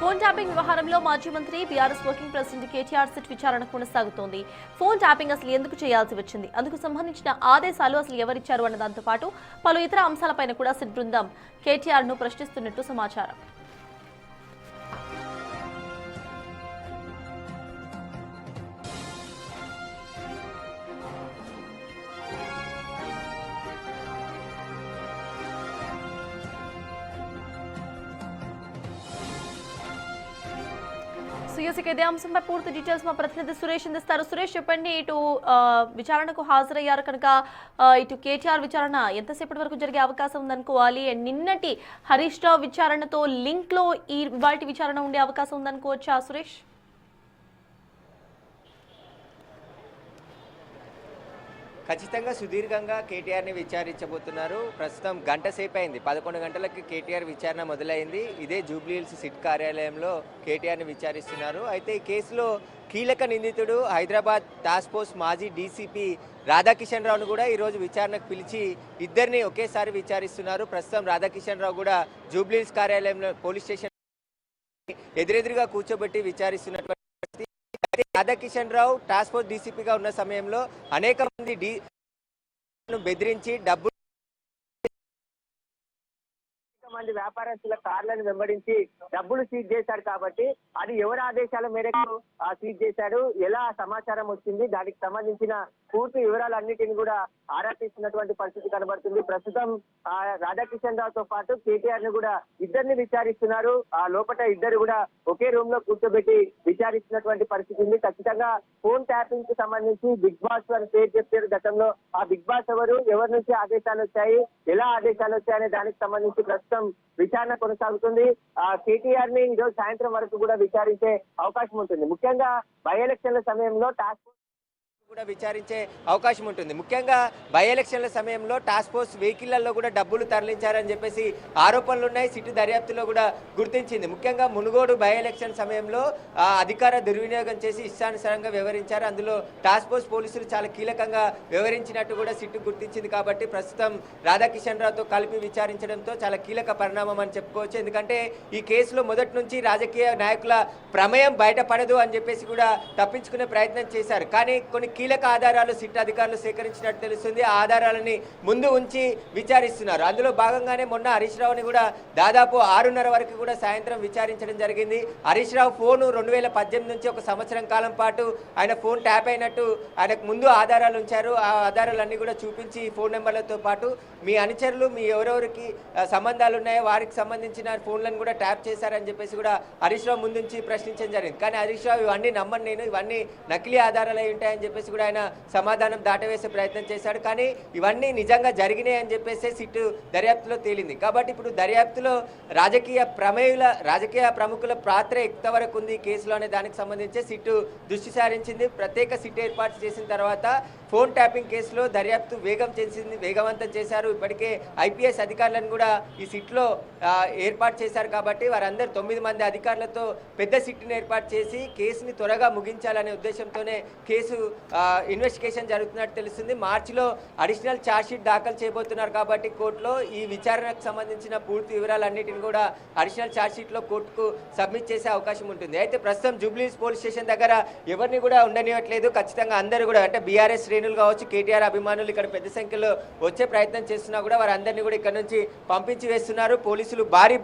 Phone tapping వ్యవహారంలో మాజీ మంత్రి BRS working president KTR SIT విచారణ కొనసాగుతోంది. ఫోన్ ట్యాపింగ్ అసలు ఎందుకు చేయాల్సి వచ్చింది, అందుకు సంబంధించిన ఆదేశాలు అసలు ఎవరిచ్చారు అన్న దాంతో పాటు పలు ఇతర అంశాలపైన కూడా సిట్ బృందం కేటీఆర్ ను ప్రశ్నిస్తున్నట్టు సమాచారం. ఇదే అంశంపై పూర్తి డీటెయిల్స్ మా ప్రతినిధి సురేష్ అందిస్తారు. సురేష్, చెప్పండి, ఇటు విచారణకు హాజరయ్యారు కనుక ఇటు కేటీఆర్ విచారణ ఎంతసేపటి వరకు జరిగే అవకాశం ఉందనుకోవాలి? అండ్ నిన్నటి హరీష్ రావు విచారణతో లింక్ లో ఈ వాటి విచారణ ఉండే అవకాశం ఉందనుకోవచ్చా సురేష్? ఖచ్చితంగా సుదీర్ఘంగా కేటీఆర్ని విచారించబోతున్నారు. ప్రస్తుతం గంట సేపు అయింది, 11 గంటలకు కేటీఆర్ విచారణ మొదలైంది. ఇదే జూబ్లీహిల్స్ సిట్ కార్యాలయంలో కేటీఆర్ని విచారిస్తున్నారు. అయితే ఈ కేసులో కీలక నిందితుడు హైదరాబాద్ టాస్క్ ఫోర్స్ మాజీ డీసీపీ రాధాకిషన్ రావును కూడా ఈరోజు విచారణకు పిలిచి ఇద్దరిని ఒకేసారి విచారిస్తున్నారు. ప్రస్తుతం రాధాకిషన్ రావు కూడా జూబ్లీహిల్స్ కార్యాలయంలో పోలీస్ స్టేషన్ ఎదురెదురుగా కూర్చోబెట్టి విచారిస్తున్నటువంటి రాధాకిషన్ రావు టాస్క్ ఫోర్స్ డీసీపీగా ఉన్న సమయంలో అనేక మంది బెదిరించి డబ్బులు మంది వ్యాపారస్తుల కార్లను వెంబడించి డబ్బులు సీజ్ చేశారు. కాబట్టి అది ఎవరి ఆదేశాల మేరకు సీజ్ చేశాడు, ఎలా సమాచారం వచ్చింది, దానికి సంబంధించిన పూర్తి వివరాలన్నిటిని కూడా ఆరా తీస్తున్నటువంటి పరిస్థితి కనబడుతుంది. ప్రస్తుతం రాధాకిషన్ రావుతో పాటు కేటీఆర్ ను కూడా ఇద్దరిని విచారిస్తున్నారు. ఆ లోపల ఇద్దరు కూడా ఒకే రూమ్ లో కూర్చోబెట్టి విచారిస్తున్నటువంటి పరిస్థితి ఉంది. ఖచ్చితంగా ఫోన్ ట్యాపింగ్ కి సంబంధించి బిగ్ బాస్ అని పేరు చెప్పారు గతంలో. ఆ బిగ్ బాస్ ఎవరి నుంచి ఆదేశాలు వచ్చాయి, ఎలా ఆదేశాలు వచ్చాయనే దానికి సంబంధించి ప్రస్తుతం విచారణ కొనసాగుతుంది. కేటీఆర్ ని ఈరోజు సాయంత్రం వరకు కూడా విచారించే అవకాశం ఉంటుంది. ముఖ్యంగా బై ఎలక్షన్ల సమయంలో టాస్క్ కూడా విచారించే అవకాశం ఉంటుంది. ముఖ్యంగా బై ఎలక్షన్ల సమయంలో టాస్క్ ఫోర్స్ వెహికళ్లలో కూడా డబ్బులు తరలించారని చెప్పేసి ఆరోపణలు ఉన్నాయి. సిట్టు దర్యాప్తులో కూడా గుర్తించింది. ముఖ్యంగా మునుగోడు బై ఎలక్షన్ సమయంలో అధికార దుర్వినియోగం చేసి ఇష్టానుసారంగా వ్యవహరించారు. అందులో టాస్క్ ఫోర్స్ పోలీసులు చాలా కీలకంగా వ్యవహరించినట్టు కూడా సిట్టు గుర్తించింది. కాబట్టి ప్రస్తుతం రాధాకిషన్ రావుతో కలిపి విచారించడంతో చాలా కీలక పరిణామం అని చెప్పుకోవచ్చు. ఎందుకంటే ఈ కేసులో మొదటి నుంచి రాజకీయ నాయకుల ప్రమేయం బయటపడదు అని చెప్పేసి కూడా తప్పించుకునే ప్రయత్నం చేశారు. కానీ కొన్ని కీలక ఆధారాలు సిట్ అధికారులు సేకరించినట్టు తెలుస్తుంది. ఆ ఆధారాలని ముందు ఉంచి విచారిస్తున్నారు. అందులో భాగంగానే మొన్న హరీష్ రావుని కూడా దాదాపు 6:30 వరకు కూడా సాయంత్రం విచారించడం జరిగింది. హరీష్ రావు ఫోను 2018 నుంచి 1 సంవత్సరం కాలం పాటు ఆయన ఫోన్ ట్యాప్ అయినట్టు ఆయనకు ముందు ఆధారాలు ఉంచారు. ఆ ఆధారాలన్నీ కూడా చూపించి ఫోన్ నెంబర్లతో పాటు మీ అనుచరులు మీ ఎవరెవరికి సంబంధాలు ఉన్నాయో వారికి సంబంధించిన ఫోన్లను కూడా ట్యాప్ చేశారని చెప్పేసి కూడా హరీష్ రావు ముందుంచి ప్రశ్నించడం జరిగింది. కానీ హరీష్ రావు ఇవన్నీ నమ్మను, నేను ఇవన్నీ నకిలీ ఆధారాలు అయి ఉంటాయని చెప్పేసి కూడా ఆయన సమాధానం దాటవేసే ప్రయత్నం చేశాడు. కానీ ఇవన్నీ నిజంగా జరిగినాయి అని చెప్పేసి సిట్టు దర్యాప్తులో తేలింది. కాబట్టి ఇప్పుడు దర్యాప్తులో రాజకీయ ప్రముఖుల పాత్ర ఎంతవరకు ఉంది కేసులో అనే దానికి సంబంధించి సిట్టు దృష్టి సారించింది. ప్రత్యేక సిట్ ఏర్పాటు చేసిన తర్వాత ఫోన్ ట్యాపింగ్ కేసులో దర్యాప్తు వేగవంతం చేశారు. ఇప్పటికే ఐపీఎస్ అధికారులను కూడా ఈ సిట్లో ఏర్పాటు చేశారు. కాబట్టి వారందరూ 9 మంది అధికారులతో పెద్ద సిట్ని ఏర్పాటు చేసి కేసుని త్వరగా ముగించాలనే ఉద్దేశంతోనే కేసు ఇన్వెస్టిగేషన్ జరుగుతున్నట్టు తెలుస్తుంది. మార్చిలో అడిషనల్ ఛార్జ్షీట్ దాఖలు చేయబోతున్నారు. కాబట్టి కోర్టులో ఈ విచారణకు సంబంధించిన పూర్తి వివరాలన్నిటిని కూడా అడిషనల్ ఛార్జ్షీట్లో కోర్టుకు సబ్మిట్ చేసే అవకాశం ఉంటుంది. అయితే ప్రస్తుతం జూబ్లీహిల్స్ పోలీస్ స్టేషన్ దగ్గర ఎవరిని కూడా ఉండనివ్వట్లేదు. ఖచ్చితంగా అందరూ కూడా అంటే బీఆర్ఎస్ శ్రేణులు కావచ్చు, కేటీఆర్ అభిమానులు ఇక్కడ పెద్ద సంఖ్యలో వచ్చే ప్రయత్నం చేస్తున్నా కూడా వారందరినీ కూడా ఇక్కడ నుంచి పంపించి వేస్తున్నారు. పోలీసులు భారీ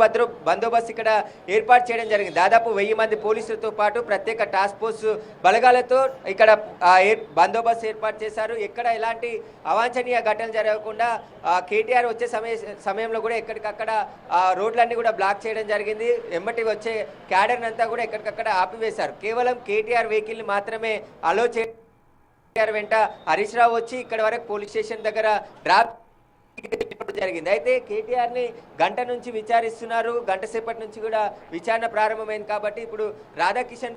బందోబస్తు ఇక్కడ ఏర్పాటు చేయడం జరిగింది. దాదాపు 1000 మంది పోలీసులతో పాటు ప్రత్యేక టాస్క్ ఫోర్స్ బలగాలతో ఇక్కడ బందోబస్తు ఏర్పాటు చేశారు. ఎక్కడ ఎలాంటి అవాంఛనీయ ఘటనలు జరగకుండా కేటీఆర్ వచ్చే సమయంలో కూడా ఎక్కడికక్కడ రోడ్లన్నీ కూడా బ్లాక్ చేయడం జరిగింది. వెంబటి వచ్చే క్యాడర్ అంతా కూడా ఎక్కడికక్కడ ఆపివేశారు. కేవలం కేటీఆర్ వెహికల్ని మాత్రమే అలో కేటీఆర్ వెంట హరీష్ రావు వచ్చి ఇక్కడ వరకు పోలీస్ స్టేషన్ దగ్గర డ్రాప్ జరిగింది. అయితే కేటీఆర్ ని గంట నుంచి విచారిస్తున్నారు. గంట సేపటి నుంచి కూడా విచారణ ప్రారంభమైంది. కాబట్టి ఇప్పుడు రాధాకిషన్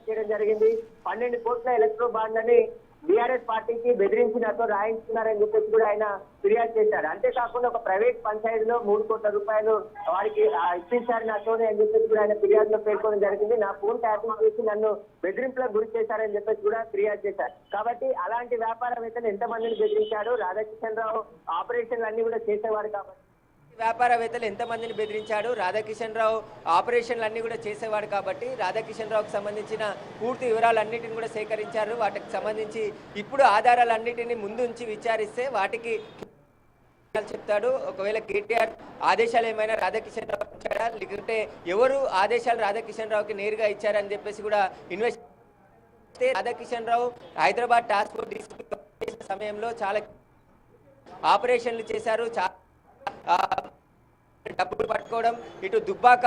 చేయడం జరిగింది. 12 కోట్ల ఎలక్ట్రో బాండ్లని బీఆర్ఎస్ పార్టీకి బెదిరించినట్టు రాయించుకున్నారని చెప్పేసి కూడా ఆయన ఫిర్యాదు చేశారు. అంతేకాకుండా ఒక ప్రైవేట్ పంచాయతీలో 3 కోట్ల రూపాయలు వారికి ఇప్పించారు నాతోనే అని చెప్పేసి కూడా ఆయన ఫిర్యాదులో పేర్కొనడం జరిగింది. నా ఫోన్ ట్యాపింగ్ చేసి నన్ను బెదిరింపులకు గురి చేశారని చెప్పేసి కూడా ఫిర్యాదు చేశారు. కాబట్టి అలాంటి వ్యాపారవేత్తలు ఎంతమందిని బెదిరించారు, రాధాకిషన్ రావు ఆపరేషన్లు అన్ని కూడా చేసేవారు. కాబట్టి వ్యాపారవేత్తలు ఎంతమందిని బెదిరించాడు, రాధాకిషన్ రావు ఆపరేషన్లు అన్నీ కూడా చేసేవాడు కాబట్టి రాధాకిషన్ రావుకి సంబంధించిన పూర్తి వివరాలన్నిటిని కూడా సేకరించారు. వాటికి సంబంధించి ఇప్పుడు ఆధారాలన్నిటిని ముందుంచి విచారిస్తే వాటికి చెప్తాడు. ఒకవేళ కేటీఆర్ ఆదేశాలు ఏమైనా రాధాకిషన్ రావు ఇచ్చారా, లేకుంటే ఎవరు ఆదేశాలు రాధాకిషన్ రావుకి నేరుగా ఇచ్చారని చెప్పేసి కూడా invest Radhakishan Rao Hyderabad task force సమయంలో చాలా ఆపరేషన్లు చేశారు. డబ్బులు పట్టుకోవడం, ఇటు దుబ్బాక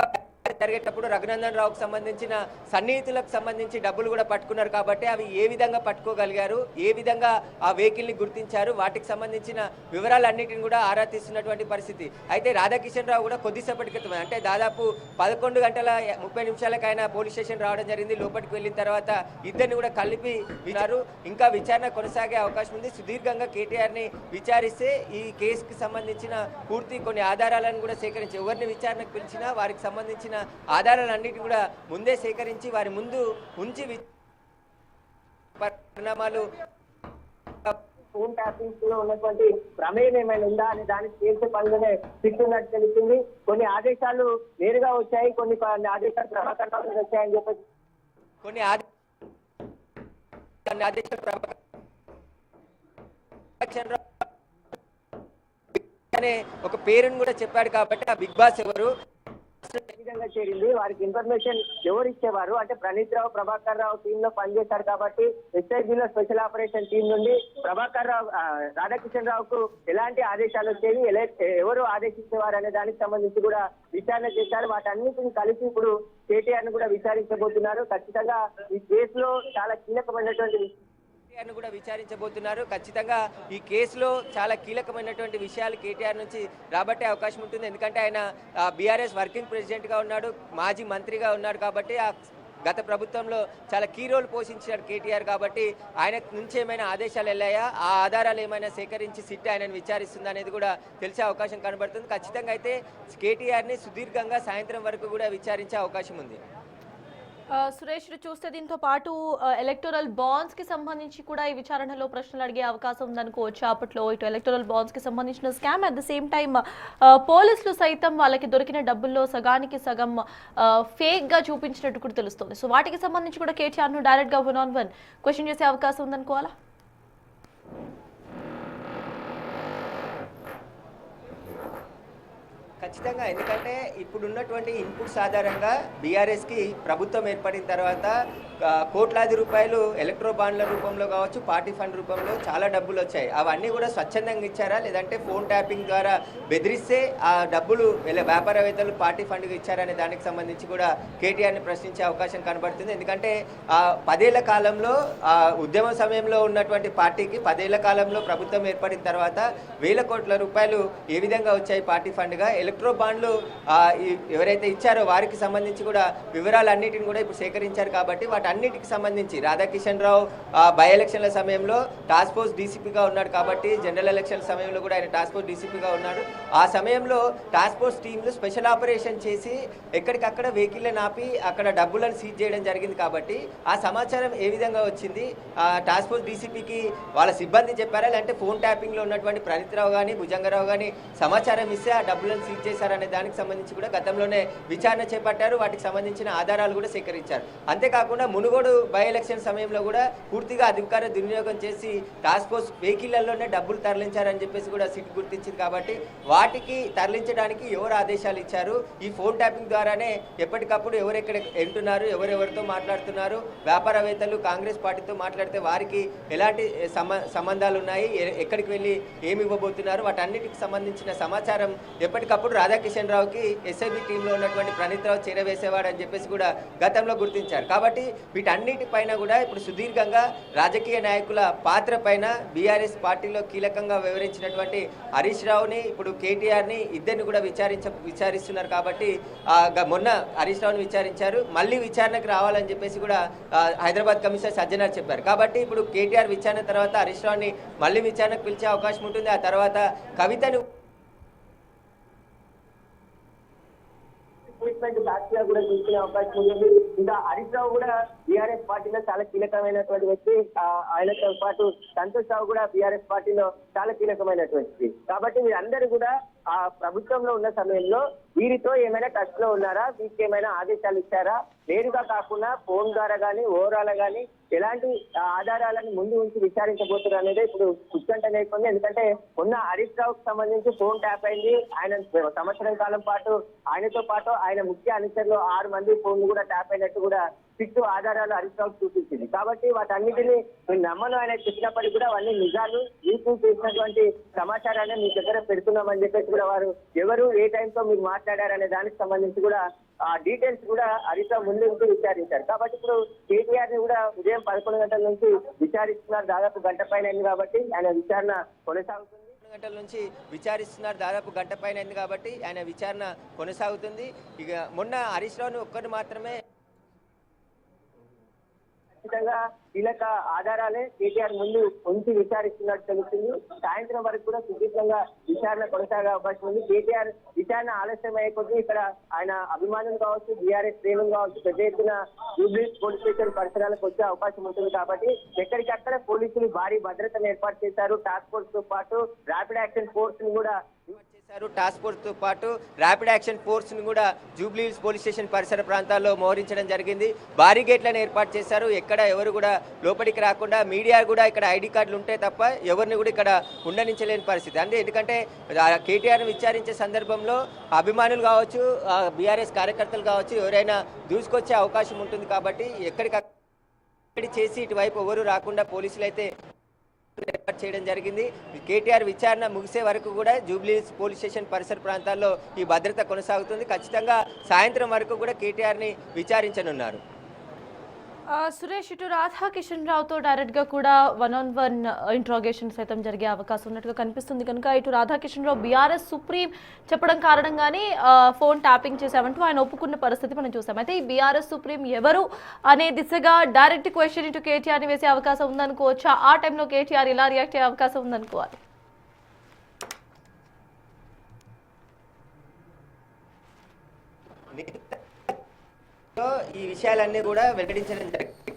జరిగేటప్పుడు రఘునందన్ రావుకు సంబంధించిన సన్నిహితులకు సంబంధించి డబ్బులు కూడా పట్టుకున్నారు. కాబట్టి అవి ఏ విధంగా పట్టుకోగలిగారు, ఏ విధంగా ఆ వెహికల్ని గుర్తించారు, వాటికి సంబంధించిన వివరాలన్నిటిని కూడా ఆరా తీస్తున్నటువంటి పరిస్థితి. అయితే రాధాకిషన్ రావు కూడా కొద్దిసేపటి క్రితం అంటే దాదాపు 11 గంటల 30 నిమిషాలకు ఆయన పోలీస్ స్టేషన్ రావడం జరిగింది. లోపలికి వెళ్ళిన తర్వాత ఇద్దరిని కూడా కలిపి విచారు. ఇంకా విచారణ కొనసాగే అవకాశం ఉంది. సుదీర్ఘంగా కేటీఆర్ని విచారిస్తే ఈ కేసుకి సంబంధించిన పూర్తి కొన్ని ఆధారాలను కూడా సేకరించి ఎవరిని విచారణకు పిలిచినా వారికి సంబంధించిన ఆధారాలన్నిటి కూడా ముందే సేకరించి వారి ముందు ఉంచి పరిణామాలు ఫోన్ ట్యాపింగ్స్ లో ఉన్నటువంటి ప్రమేయం ఏమైనా ఉందా అనే దానికి తేల్చే పనిలోనే తిట్టున్నట్టు తెలిసింది. కొన్ని ఆదేశాలు నేరుగా వచ్చాయి, కొన్ని ఆదేశాలు ప్రభాకర్ రావు వచ్చాయని చెప్పేసి కొన్ని ఆదేశాలు అనే ఒక పేరును కూడా చెప్పాడు. కాబట్టి ఆ బిగ్ బాస్ ఎవరు విధంగా చేరింది, వారికి ఇన్ఫర్మేషన్ ఎవరు ఇచ్చేవారు అంటే ప్రణీత్ రావు ప్రభాకర్ రావు టీమ్ లో పనిచేశారు. కాబట్టి ఎస్ఐబిలో స్పెషల్ ఆపరేషన్ టీం నుండి ప్రభాకర్ రావు రాధాకిషన్ రావుకు ఎలాంటి ఆదేశాలు వచ్చేవి, ఎవరు ఆదేశించేవారు అనే దానికి సంబంధించి కూడా విచారణ చేశారు. వాటన్నిటిని కలిసి ఇప్పుడు కేటీఆర్ ను కూడా విచారించబోతున్నారు. ఖచ్చితంగా ఈ కేసులో చాలా కీలకమైనటువంటి కూడా విచారించబోతున్నారు. ఖచ్చితంగా ఈ కేసులో చాలా కీలకమైనటువంటి విషయాలు కేటీఆర్ నుంచి రాబట్టే అవకాశం ఉంటుంది. ఎందుకంటే ఆయన బీఆర్ఎస్ వర్కింగ్ ప్రెసిడెంట్ గా ఉన్నాడు, మాజీ మంత్రిగా ఉన్నాడు. కాబట్టి గత ప్రభుత్వంలో చాలా కీ రోల్ పోషించాడు కేటీఆర్. కాబట్టి ఆయన నుంచి ఏమైనా ఆదేశాలు వెళ్ళాయా, ఆ ఆధారాలు ఏమైనా సేకరించి సిట్ ఆయనను విచారిస్తుంది అనేది కూడా తెలిసే అవకాశం కనబడుతుంది. ఖచ్చితంగా అయితే కేటీఆర్ని సుదీర్ఘంగా సాయంత్రం వరకు కూడా విచారించే అవకాశం ఉంది. సురేష్ చూస్తే దీంతో పాటు ఎలక్టోరల్ బాండ్స్ కి సంబంధించి కూడా ఈ విచారణలో ప్రశ్నలు అడిగే అవకాశం ఉందనుకోవచ్చు. అప్పట్లో ఇటు ఎలక్టోరల్ బాండ్స్ కి సంబంధించిన scam, at the same time పోలీసులు సైతం వాళ్ళకి దొరికిన డబ్బుల్లో సగానికి సగం ఫేక్ గా చూపించినట్టు కూడా తెలుస్తుంది. సో వాటికి సంబంధించి కూడా కేటీఆర్ ను డైరెక్ట్ గా 1-on-1 క్వశ్చన్ చేసే అవకాశం ఉందనుకోవాలా? ఖచ్చితంగా, ఎందుకంటే ఇప్పుడున్నటువంటి ఇన్పుట్స్ ఆధారంగా బీఆర్ఎస్కి ప్రభుత్వం ఏర్పడిన తర్వాత కోట్లాది రూపాయలు ఎలక్ట్రో బాండ్ల రూపంలో కావచ్చు, పార్టీ ఫండ్ రూపంలో చాలా డబ్బులు వచ్చాయి. అవన్నీ కూడా స్వచ్ఛందంగా ఇచ్చారా, లేదంటే ఫోన్ ట్యాపింగ్ ద్వారా బెదిరిస్తే ఆ డబ్బులు వ్యాపారవేత్తలు పార్టీ ఫండ్గా ఇచ్చారనే దానికి సంబంధించి కూడా కేటీఆర్ని ప్రశ్నించే అవకాశం కనబడుతుంది. ఎందుకంటే 10 ఏళ్ల కాలంలో ఉద్యమ సమయంలో ఉన్నటువంటి పార్టీకి 10 ఏళ్ల కాలంలో ప్రభుత్వం ఏర్పడిన తర్వాత వేల కోట్ల రూపాయలు ఏ విధంగా వచ్చాయి పార్టీ ఫండ్గా. ఎలక్ట్రో బాండ్లు ఎవరైతే ఇచ్చారో వారికి సంబంధించి కూడా వివరాలన్నిటిని కూడా ఇప్పుడు సేకరించారు. కాబట్టి వాటన్నిటికి సంబంధించి రాధాకిషన్ రావు బై ఎలక్షన్ల సమయంలో టాస్క్ ఫోర్స్ డీసీపీగా ఉన్నాడు. కాబట్టి జనరల్ ఎలక్షన్ల సమయంలో కూడా ఆయన టాస్క్ ఫోర్స్ డీసీపీగా ఉన్నాడు. ఆ సమయంలో టాస్క్ ఫోర్స్ టీంలు స్పెషల్ ఆపరేషన్ చేసి ఎక్కడికక్కడ వెహికల్ని ఆపి అక్కడ డబ్బులను సీజ్ చేయడం జరిగింది. కాబట్టి ఆ సమాచారం ఏ విధంగా వచ్చింది, టాస్క్ ఫోర్స్ డీసీపీకి వాళ్ళ సిబ్బంది చెప్పారా, లేదంటే ఫోన్ ట్యాపింగ్లో ఉన్నటువంటి ప్రణీత్ రావు కానీ భుజంగరావు కానీ సమాచారం ఇస్తే ఆ డబ్బులను సీజ్ చేశారనే దానికి సంబంధించి కూడా గతంలోనే విచారణ చేపట్టారు. వాటికి సంబంధించిన ఆధారాలు కూడా సేకరించారు. అంతేకాకుండా మునుగోడు బై ఎలక్షన్ సమయంలో కూడా పూర్తిగా అధికార దుర్వినియోగం చేసి టాస్క్ ఫోర్స్ వెహికల్లలోనే డబ్బులు తరలించారని చెప్పేసి కూడా సిట్ గుర్తించింది. కాబట్టి వాటికి తరలించడానికి ఎవరు ఆదేశాలు ఇచ్చారు, ఈ ఫోన్ ట్యాపింగ్ ద్వారానే ఎప్పటికప్పుడు ఎవరెక్కడ ఎంటున్నారు, ఎవరెవరితో మాట్లాడుతున్నారు, వ్యాపారవేత్తలు కాంగ్రెస్ పార్టీతో మాట్లాడితే వారికి ఎలాంటి సంబంధాలు ఉన్నాయి, ఎక్కడికి వెళ్ళి ఏమి ఇవ్వబోతున్నారు, వాటన్నిటికి సంబంధించిన సమాచారం ఎప్పటికప్పుడు రాధాకిషన్ రావుకి ఎస్ఐబి టీంలో ఉన్నటువంటి ప్రణీత్ రావు చేరవేసేవాడని చెప్పేసి కూడా గతంలో గుర్తించారు. కాబట్టి వీటన్నిటిపైన కూడా ఇప్పుడు సుదీర్ఘంగా రాజకీయ నాయకుల పాత్ర పైన బీఆర్ఎస్ పార్టీలో కీలకంగా వివరించినటువంటి హరీష్ రావుని ఇప్పుడు కేటీఆర్ని ఇద్దరిని కూడా విచారిస్తున్నారు. కాబట్టి మొన్న హరీష్ రావుని విచారించారు, మళ్ళీ విచారణకు రావాలని చెప్పేసి కూడా హైదరాబాద్ కమిషనర్ సజ్జనార్ చెప్పారు. కాబట్టి ఇప్పుడు కేటీఆర్ విచారణ తర్వాత హరీష్ రావుని మళ్ళీ విచారణకు పిలిచే అవకాశం ఉంటుంది. ఆ తర్వాత కవితను సాక్షిగా కూడా చూసుకునే అవకాశం ఉంది. ఇంకా హరీష్ రావు కూడా బీఆర్ఎస్ పార్టీలో చాలా కీలకమైనటువంటి వ్యక్తి. ఆయనతో పాటు సంతోష్ రావు కూడా బీఆర్ఎస్ పార్టీలో చాలా కీలకమైనటువంటి. కాబట్టి వీరందరూ కూడా ఆ ప్రభుత్వంలో ఉన్న సమయంలో వీరితో ఏమైనా టచ్ లో ఉన్నారా, వీరికి ఏమైనా ఆదేశాలు ఇచ్చారా, నేరుగా కాకుండా ఫోన్ ద్వారా కానీ ఓవరాల్ గానీ ఎలాంటి ఆధారాలను ముందు ఉంచి విచారించబోతున్నారు అనేది ఇప్పుడు ఉత్కంఠ నేర్కొంది. ఎందుకంటే మొన్న హరీష్ రావుకు సంబంధించి ఫోన్ ట్యాప్ అయింది. ఆయన సంవత్సరం కాలం పాటు ఆయనతో పాటు ఆయన ముఖ్య అనుచరులు 6 మంది ఫోన్లు కూడా ట్యాప్ అయినట్టు కూడా సిట్టు ఆధారాలు హరీష్ రావు చూపించింది. కాబట్టి వాటన్నిటిని మీరు నమ్మను ఆయన చెప్పినప్పటికీ కూడా అవన్నీ నిజాలు, మీకు చేసినటువంటి సమాచారాన్ని మీ దగ్గర పెడుతున్నామని చెప్పేసి కూడా వారు ఎవరు ఏ టైంతో మీరు మాట్లాడారనే దానికి సంబంధించి కూడా ఆ డీటెయిల్స్ కూడా హరీష్ రావు ముందు నుంచి విచారించారు. కాబట్టి ఇప్పుడు కేటీఆర్ ని కూడా ఉదయం 11 గంటల నుంచి విచారిస్తున్నారు. దాదాపు గంట పైన అయింది కాబట్టి ఆయన విచారణ కొనసాగుతుంది. గంటల నుంచి విచారిస్తున్నారు. దాదాపు గంట పైన అయింది కాబట్టి ఆయన విచారణ కొనసాగుతుంది. ఇక మొన్న హరీష్ రావుని ఒక్కరు మాత్రమే ఖచ్చితంగా కీలక ఆధారాలే కేటీఆర్ ముందు ఉంచి విచారిస్తున్నట్టు తెలుస్తుంది. సాయంత్రం వరకు కూడా సుదీర్ఘంగా విచారణ కొనసాగే అవకాశం ఉంది. కేటీఆర్ విచారణ ఆలస్యం అయ్యే కొద్దీ ఇక్కడ ఆయన అభిమానులు కావచ్చు, బీఆర్ఎస్ శ్రేణులు కావచ్చు పెద్ద ఎత్తున జూబ్లీహిల్స్ పోలీస్ స్టేషన్ పరిసరాలకు వచ్చే అవకాశం ఉంటుంది. కాబట్టి ఎక్కడికక్కడ పోలీసులు భారీ భద్రతను ఏర్పాటు చేశారు. టాస్క్ ఫోర్స్ తో పాటు ర్యాపిడ్ యాక్షన్ ఫోర్స్ ని కూడా టాస్క్ ఫోర్స్ తో పాటు ర్యాపిడ్ యాక్షన్ ఫోర్స్ ని కూడా జూబ్లీహిల్స్ పోలీస్ స్టేషన్ పరిసర ప్రాంతాల్లో మోహరించడం జరిగింది. భారీ గేట్లను ఏర్పాటు చేశారు. ఎక్కడ ఎవరు కూడా లోపలికి రాకుండా, మీడియా కూడా ఇక్కడ ఐడి కార్డులు ఉంటే తప్ప ఎవరిని కూడా ఇక్కడ ఉండనించలేని పరిస్థితి. అంటే ఎందుకంటే కేటీఆర్ని విచారించే సందర్భంలో అభిమానులు కావచ్చు, బీఆర్ఎస్ కార్యకర్తలు కావచ్చు ఎవరైనా దూసుకొచ్చే అవకాశం ఉంటుంది. కాబట్టి ఎక్కడికక్కడ చేసి ఇటువైపు ఎవరు రాకుండా పోలీసులు అయితే ఏర్పాటు చేయడం జరిగింది. కేటీఆర్ విచారణ ముగిసే వరకు కూడా జూబ్లీహిల్స్ పోలీస్ స్టేషన్ పరిసర ప్రాంతాల్లో ఈ భద్రత కొనసాగుతుంది. ఖచ్చితంగా సాయంత్రం వరకు కూడా కేటీఆర్ని విచారించనున్నారు. సురేష్, ఇటు రాధాకిషన్ రావుతో డైరెక్ట్ గా కూడా 1-on-1 ఇంట్రాగేషన్ సైతం జరిగే అవకాశం ఉన్నట్టుగా కనిపిస్తుంది. కనుక ఇటు రాధాకిషన్ రావు బీఆర్ఎస్ సుప్రీం చెప్పడం కారణంగానే ఫోన్ ట్యాపింగ్ చేశామంటూ ఆయన ఒప్పుకున్న పరిస్థితి మనం చూసాం. అయితే ఈ బీఆర్ఎస్ సుప్రీం ఎవరు అనే దిశగా డైరెక్ట్ క్వశ్చన్ ఇటు కేటీఆర్ ని వేసే అవకాశం ఉందనుకోవచ్చా? ఆ టైంలో కేటీఆర్ ఇలా రియాక్ట్ అయ్యే అవకాశం ఉందనుకోవాలి? ఈ విషయాలన్నీ కూడా వెల్లడించడం జరిగింది.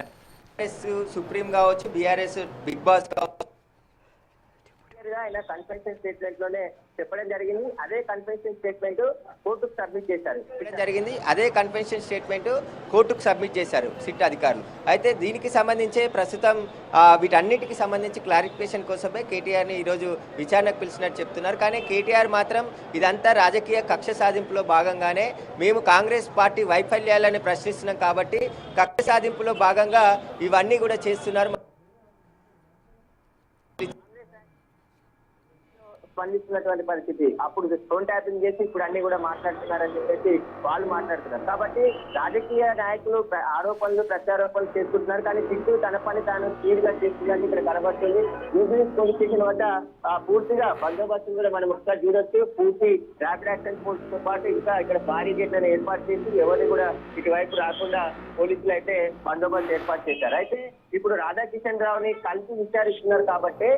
బీఆర్ఎస్ సుప్రీం కావచ్చు, బీఆర్ఎస్ బిగ్ బాస్ కావచ్చు, ఆయన కన్ఫెషన్ స్టేట్మెంట్ లోనే చెప్పడం జరిగింది. అదే కన్ఫెషన్ స్టేట్మెంట్ కోర్టుకు సబ్మిట్ చేశారు. అదే కన్ఫెషన్ స్టేట్మెంట్ కోర్టుకు సబ్మిట్ చేశారు సిట్ అధికారులు. అయితే దీనికి సంబంధించి ప్రస్తుతం వీటన్నిటికి సంబంధించి క్లారిఫికేషన్ కోసమే కేటీఆర్ని ఈరోజు విచారణకు పిలిచినట్టు చెప్తున్నారు. కానీ కేటీఆర్ మాత్రం ఇదంతా రాజకీయ కక్ష సాధింపులో భాగంగానే మేము కాంగ్రెస్ పార్టీ వైఫల్యాలను ప్రశ్నిస్తున్నాం కాబట్టి కక్ష సాధింపులో భాగంగా ఇవన్నీ కూడా చేస్తున్నారు. స్పందిస్తున్నటువంటి పరిస్థితి. అప్పుడు ఫోన్ ట్యాపింగ్ చేసి ఇప్పుడు అన్ని కూడా మాట్లాడుతున్నారని చెప్పేసి వాళ్ళు మాట్లాడుతున్నారు. కాబట్టి రాజకీయ నాయకులు ఆరోపణలు ప్రత్యారోపణలు చేసుకుంటున్నారు. కానీ సిట్టు తన పని తాను క్లియర్ గా చేస్తుందని ఇక్కడ కనబడుతుంది. జూబ్లీహిల్స్ పోలీస్ స్టేషన్ వద్ద పూర్తిగా బందోబస్తు కూడా మనం ఒకసారి చూడొచ్చు. పూర్తి ర్యాపిడ్ యాక్షన్ ఫోర్స్ తో పాటు ఇంకా ఇక్కడ భారీ గేట్లను ఏర్పాటు చేసి ఎవరిని కూడా ఇటువైపు రాకుండా పోలీసులు అయితే బందోబస్తు ఏర్పాటు చేశారు. అయితే ఇప్పుడు రాధాకిషన్ రావుని కలిసి విచారిస్తున్నారు కాబట్టి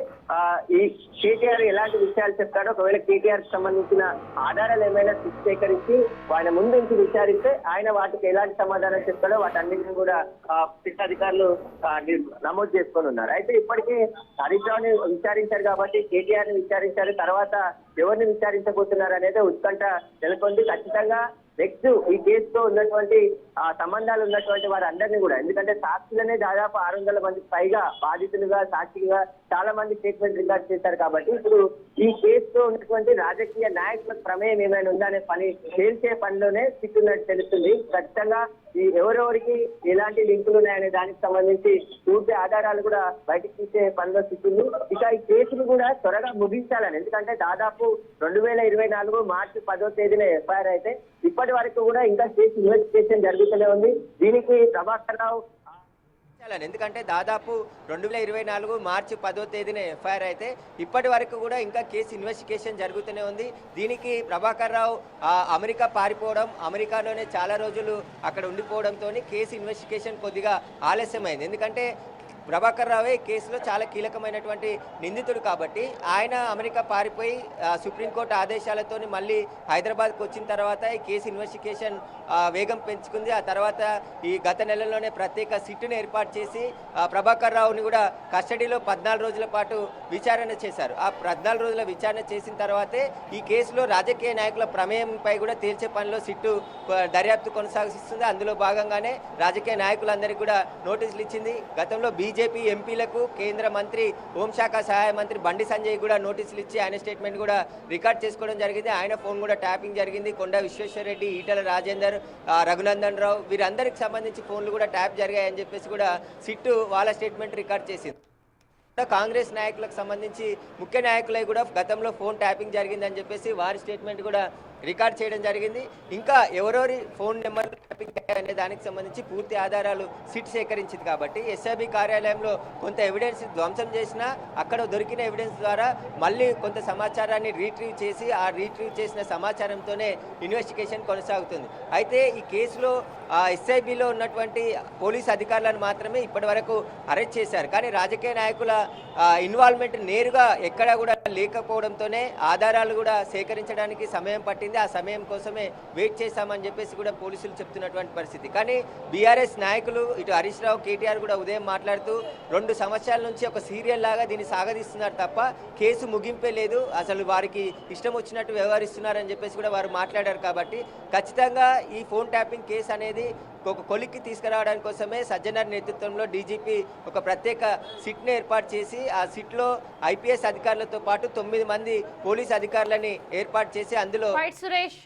ఈ కేటీఆర్ ఎలాంటి విషయాలు చెప్తాడో, ఒకవేళ కేటీఆర్ కి సంబంధించిన ఆధారాలు ఏమైనా సేకరించి ఆయన ముందు నుంచి విచారిస్తే ఆయన వాటికి ఎలాంటి సమాధానం చెప్తాడో వాటన్నింటినీ కూడా సిట్ అధికారులు నమోదు చేసుకొని ఉన్నారు. అయితే ఇప్పటికే హరీష్ రావుని విచారించారు కాబట్టి కేటీఆర్ ని విచారించారు. తర్వాత ఎవరిని విచారించబోతున్నారు అనేది ఉత్కంఠ నెలకొంది. ఖచ్చితంగా నెక్స్ట్ ఈ కేసుతో ఉన్నటువంటి సంబంధాలు ఉన్నటువంటి వారందరినీ కూడా, ఎందుకంటే సాక్షులనే దాదాపు 600 మందికి పైగా బాధితులుగా సాక్షిగా చాలా మంది స్టేట్మెంట్ రికార్డ్ చేశారు. కాబట్టి ఇప్పుడు ఈ కేసుతో ఉన్నటువంటి రాజకీయ నాయకుల ప్రమేయం ఏమైనా ఉందనే పని తేల్చే పనిలోనే సిట్టున్నట్టు తెలుస్తుంది. ఖచ్చితంగా ఈ ఎవరెవరికి ఎలాంటి లింకులు ఉన్నాయనే దానికి సంబంధించి పూర్తి ఆధారాలు కూడా బయటకు తీసే పనిలో సిట్టుంది. ఇక ఈ కేసులు కూడా త్వరగా ముగించాలని, ఎందుకంటే దాదాపు 2024 మార్చి 10వ తేదీన ఎఫ్ఐఆర్ అయితే ఇప్పటి వరకు కూడా ఇంకా కేసు ఇన్వెస్టిగేషన్ జరుగుతూనే ఉంది. దీనికి ప్రభాకర్ రావు ఎందుకంటే దాదాపు 2024 మార్చి 10వ తేదీన ఎఫ్ఐఆర్ అయితే ఇప్పటి వరకు కూడా ఇంకా కేసు ఇన్వెస్టిగేషన్ జరుగుతూనే ఉంది. దీనికి ప్రభాకర్ రావు అమెరికా పారిపోవడం, అమెరికాలోనే చాలా రోజులు అక్కడ ఉండిపోవడంతో కేసు ఇన్వెస్టిగేషన్ కొద్దిగా ఆలస్యమైంది. ఎందుకంటే ప్రభాకర్ రావే ఈ కేసులో చాలా కీలకమైనటువంటి నిందితుడు కాబట్టి ఆయన అమెరికా పారిపోయి సుప్రీంకోర్టు ఆదేశాలతోని మళ్ళీ హైదరాబాద్కి వచ్చిన తర్వాత ఈ కేసు ఇన్వెస్టిగేషన్ వేగం పెంచుకుంది. ఆ తర్వాత ఈ గత నెలలోనే ప్రత్యేక సిట్టును ఏర్పాటు చేసి ప్రభాకర్ రావుని కూడా కస్టడీలో 14 రోజుల పాటు విచారణ చేశారు. ఆ 14 రోజుల విచారణ చేసిన తర్వాతే ఈ కేసులో రాజకీయ నాయకుల ప్రమేయంపై కూడా తేల్చే పనిలో సిట్టు దర్యాప్తు కొనసాగిస్తుంది. అందులో భాగంగానే రాజకీయ నాయకులందరికీ కూడా నోటీసులు ఇచ్చింది. గతంలో బీజేపీ ఎంపీలకు కేంద్ర మంత్రి హోంశాఖ సహాయ మంత్రి బండి సంజయ్ కూడా నోటీసులు ఇచ్చి ఆయన స్టేట్మెంట్ కూడా రికార్డ్ చేసుకోవడం జరిగింది. ఆయన ఫోన్ కూడా ట్యాపింగ్ జరిగింది. కొండా విశ్వేశ్వరరెడ్డి, ఈటల రాజేందర్, రఘునందన్ రావు వీరందరికి సంబంధించి ఫోన్లు కూడా ట్యాప్ జరిగాయని చెప్పేసి కూడా సిట్టు వాళ్ళ స్టేట్మెంట్ రికార్డ్ చేసింది. కాంగ్రెస్ నాయకులకు సంబంధించి ముఖ్య నాయకులై కూడా గతంలో ఫోన్ ట్యాపింగ్ జరిగిందని చెప్పేసి వారి స్టేట్మెంట్ కూడా రికార్డ్ చేయడం జరిగింది. ఇంకా ఎవరెవరి ఫోన్ నెంబర్ ట్యాపింగ్ అనే దానికి సంబంధించి పూర్తి ఆధారాలు సిట్ సేకరించింది కాబట్టి ఎస్ఐబి కార్యాలయంలో కొంత ఎవిడెన్స్ ధ్వంసం చేసినా అక్కడ దొరికిన ఎవిడెన్స్ ద్వారా మళ్ళీ కొంత సమాచారాన్ని రీట్రీవ్ చేసి ఆ రీట్రీవ్ చేసిన సమాచారంతోనే ఇన్వెస్టిగేషన్ కొనసాగుతుంది. అయితే ఈ కేసులో ఎస్ఐబిలో ఉన్నటువంటి పోలీస్ అధికారులను మాత్రమే ఇప్పటి వరకు అరెస్ట్ చేశారు. కానీ రాజకీయ నాయకుల ఇన్వాల్వ్మెంట్ నేరుగా ఎక్కడా కూడా లేకపోవడంతోనే ఆధారాలు కూడా సేకరించడానికి సమయం పట్టింది. ఆ సమయం కోసమే వెయిట్ చేశామని చెప్పేసి కూడా పోలీసులు చెప్తున్నటువంటి పరిస్థితి. కానీ బీఆర్ఎస్ నాయకులు ఇటు హరీష్ రావు, కేటీఆర్ కూడా ఉదయం మాట్లాడుతూ 2 సంవత్సరాల నుంచి ఒక సీరియల్ లాగా దీన్ని సాగదీస్తున్నారు తప్ప కేసు ముగింపే లేదు, అసలు వారికి ఇష్టం వచ్చినట్టు వ్యవహరిస్తున్నారని చెప్పేసి కూడా వారు మాట్లాడారు. కాబట్టి ఖచ్చితంగా ఈ ఫోన్ ట్యాపింగ్ కేసు అనేది ఒక కొలిక్కి తీసుకురావడానికి కోసమే సజ్జనర్ నేతృత్వంలో డీజీపీ ఒక ప్రత్యేక సిట్ని ఏర్పాటు చేసి ఆ సిట్లో ఐపీఎస్ అధికారులతో పాటు 9 మంది పోలీస్ అధికారులని ఏర్పాటు చేసి అందులో సురేష్